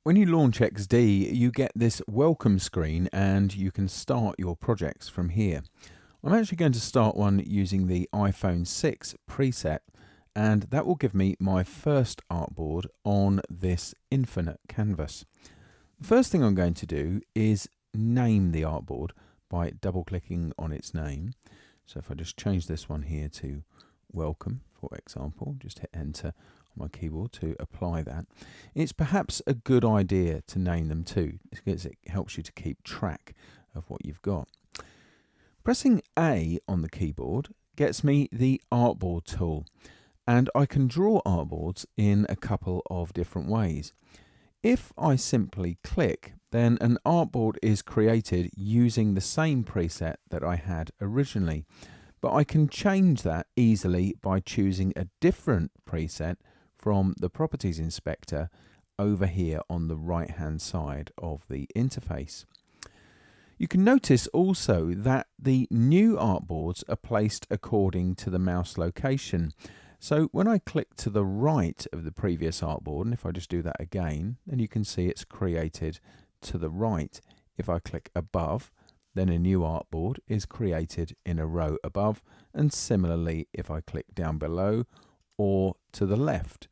When you launch XD, you get this welcome screen and you can start your projects from here. I'm actually going to start one using the iPhone 6 preset, and that will give me my first artboard on this infinite canvas. The first thing I'm going to do is name the artboard by double clicking on its name. So if I just change this one here to welcome, for example, just hit enter on my keyboard to apply that. It's perhaps a good idea to name them too, because it helps you to keep track of what you've got. Pressing A on the keyboard gets me the artboard tool, and I can draw artboards in a couple of different ways. If I simply click, then an artboard is created using the same preset that I had originally, but I can change that easily by choosing a different preset from the Properties Inspector over here on the right hand side of the interface. You can notice also that the new artboards are placed according to the mouse location. So when I click to the right of the previous artboard, and if I just do that again, then you can see it's created to the right. If I click above, then a new artboard is created in a row above, and similarly if I click down below or to the left.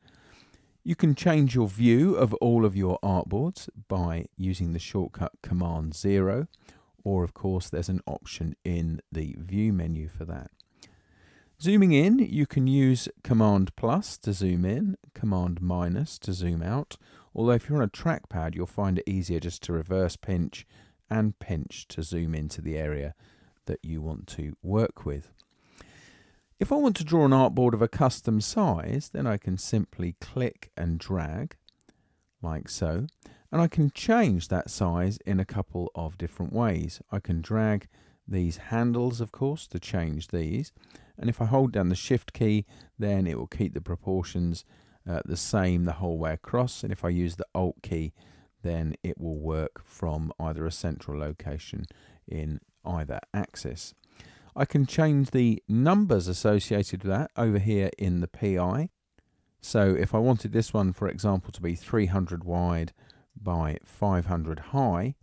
You can change your view of all of your artboards by using the shortcut Command 0, or of course there's an option in the view menu for that. Zooming in, you can use Command plus to zoom in, Command minus to zoom out, although if you're on a trackpad you'll find it easier just to reverse pinch and pinch to zoom into the area that you want to work with. If I want to draw an artboard of a custom size, then I can simply click and drag like so, and I can change that size in a couple of different ways. I can drag these handles, of course, to change these, and if I hold down the Shift key, then it will keep the proportions the same the whole way across, and if I use the Alt key, then it will work from either a central location in either axis. I can change the numbers associated with that over here in the PI. So if I wanted this one, for example, to be 300 wide by 500 high,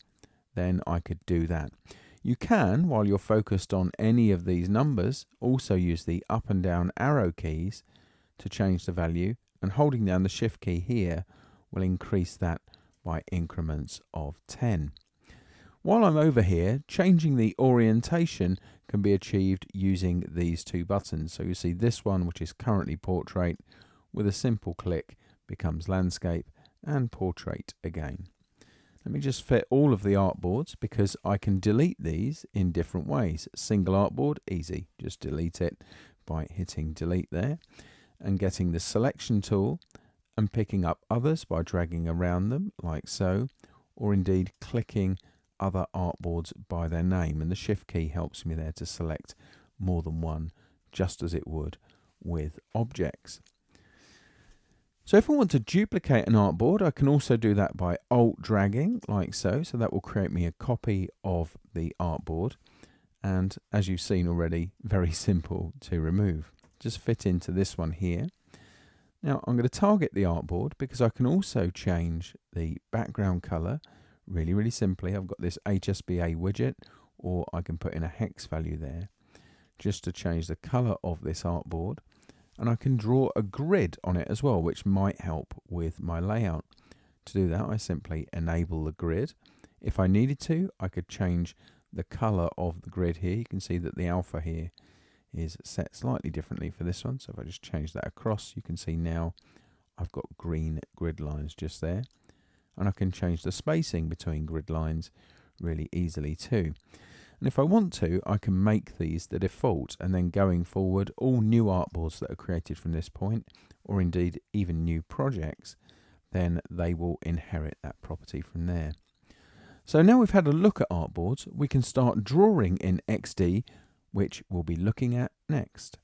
then I could do that. You can, while you're focused on any of these numbers, also use the up and down arrow keys to change the value, and holding down the Shift key here will increase that by increments of 10. While I'm over here, changing the orientation can be achieved using these two buttons. So you see this one, which is currently portrait, with a simple click becomes landscape and portrait again. Let me just fit all of the artboards because I can delete these in different ways. Single artboard, easy, just delete it by hitting delete there, and getting the selection tool and picking up others by dragging around them like so, or indeed clicking other artboards by their name, and the Shift key helps me there to select more than one, just as it would with objects. So if I want to duplicate an artboard, I can also do that by Alt dragging like so, so that will create me a copy of the artboard, and as you've seen already, very simple to remove. Just fit into this one here. Now I'm going to target the artboard because I can also change the background color really simply. I've got this HSBA widget, or I can put in a hex value there just to change the color of this artboard, and I can draw a grid on it as well, which might help with my layout. To do that, I simply enable the grid. If I needed to, I could change the color of the grid here. You can see that the alpha here is set slightly differently for this one, so if I just change that across, you can see now I've got green grid lines just there. And I can change the spacing between grid lines really easily too. And if I want to, I can make these the default, and then going forward, all new artboards that are created from this point, or indeed even new projects, then they will inherit that property from there. So now we've had a look at artboards, we can start drawing in XD, which we'll be looking at next.